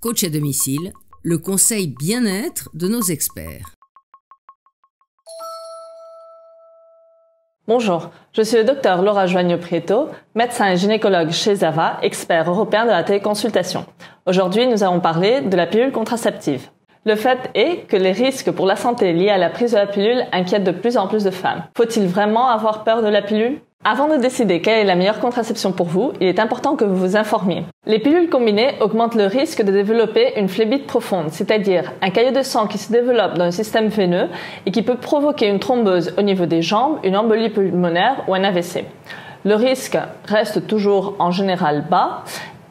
coach à domicile, le conseil bien-être de nos experts. Bonjour, je suis le docteur Laura Joigneux-Prieto, médecin et gynécologue chez Zava, expert européen de la téléconsultation. Aujourd'hui, nous allons parler de la pilule contraceptive. Le fait est que les risques pour la santé liés à la prise de la pilule inquiètent de plus en plus de femmes. Faut-il vraiment avoir peur de la pilule ? Avant de décider quelle est la meilleure contraception pour vous, il est important que vous vous informiez. Les pilules combinées augmentent le risque de développer une phlébite profonde, c'est-à-dire un caillot de sang qui se développe dans le système veineux et qui peut provoquer une thrombose au niveau des jambes, une embolie pulmonaire ou un AVC. Le risque reste toujours en général bas,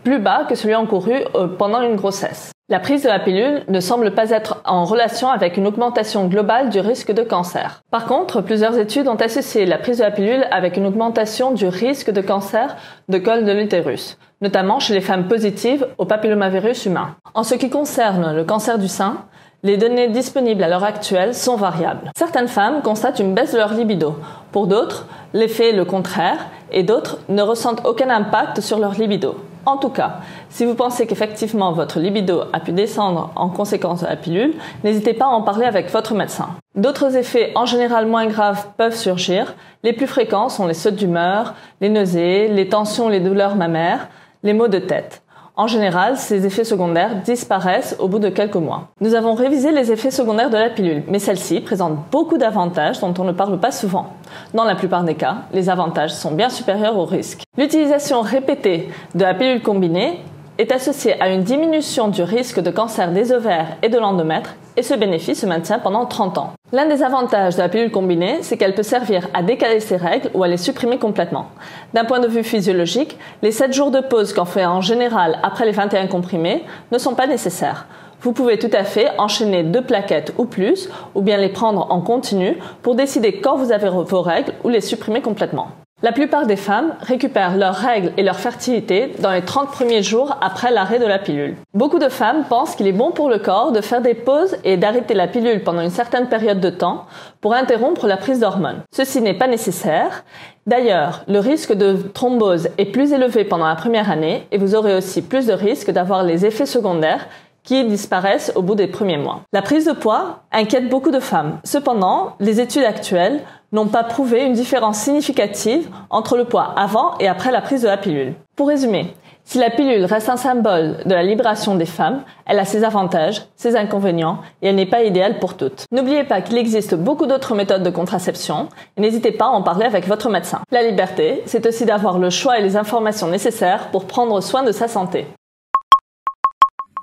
plus bas que celui encouru pendant une grossesse. La prise de la pilule ne semble pas être en relation avec une augmentation globale du risque de cancer. Par contre, plusieurs études ont associé la prise de la pilule avec une augmentation du risque de cancer de col de l'utérus, notamment chez les femmes positives au papillomavirus humain. En ce qui concerne le cancer du sein, les données disponibles à l'heure actuelle sont variables. Certaines femmes constatent une baisse de leur libido. Pour d'autres, l'effet est le contraire et d'autres ne ressentent aucun impact sur leur libido. En tout cas, si vous pensez qu'effectivement votre libido a pu descendre en conséquence de la pilule, n'hésitez pas à en parler avec votre médecin. D'autres effets en général moins graves peuvent surgir. Les plus fréquents sont les sautes d'humeur, les nausées, les tensions, les douleurs mammaires, les maux de tête. En général, ces effets secondaires disparaissent au bout de quelques mois. Nous avons révisé les effets secondaires de la pilule, mais celle-ci présente beaucoup d'avantages dont on ne parle pas souvent. Dans la plupart des cas, les avantages sont bien supérieurs aux risques. L'utilisation répétée de la pilule combinée est associée à une diminution du risque de cancer des ovaires et de l'endomètre, et ce bénéfice se maintient pendant 30 ans. L'un des avantages de la pilule combinée, c'est qu'elle peut servir à décaler ses règles ou à les supprimer complètement. D'un point de vue physiologique, les 7 jours de pause qu'on fait en général après les 21 comprimés ne sont pas nécessaires. Vous pouvez tout à fait enchaîner 2 plaquettes ou plus, ou bien les prendre en continu pour décider quand vous avez vos règles ou les supprimer complètement. La plupart des femmes récupèrent leurs règles et leur fertilité dans les 30 premiers jours après l'arrêt de la pilule. Beaucoup de femmes pensent qu'il est bon pour le corps de faire des pauses et d'arrêter la pilule pendant une certaine période de temps pour interrompre la prise d'hormones. Ceci n'est pas nécessaire. D'ailleurs, le risque de thrombose est plus élevé pendant la première année et vous aurez aussi plus de risques d'avoir les effets secondaires qui disparaissent au bout des premiers mois. La prise de poids inquiète beaucoup de femmes. Cependant, les études actuelles n'ont pas prouvé une différence significative entre le poids avant et après la prise de la pilule. Pour résumer, si la pilule reste un symbole de la libération des femmes, elle a ses avantages, ses inconvénients et elle n'est pas idéale pour toutes. N'oubliez pas qu'il existe beaucoup d'autres méthodes de contraception et n'hésitez pas à en parler avec votre médecin. La liberté, c'est aussi d'avoir le choix et les informations nécessaires pour prendre soin de sa santé.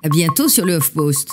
À bientôt sur le HuffPost.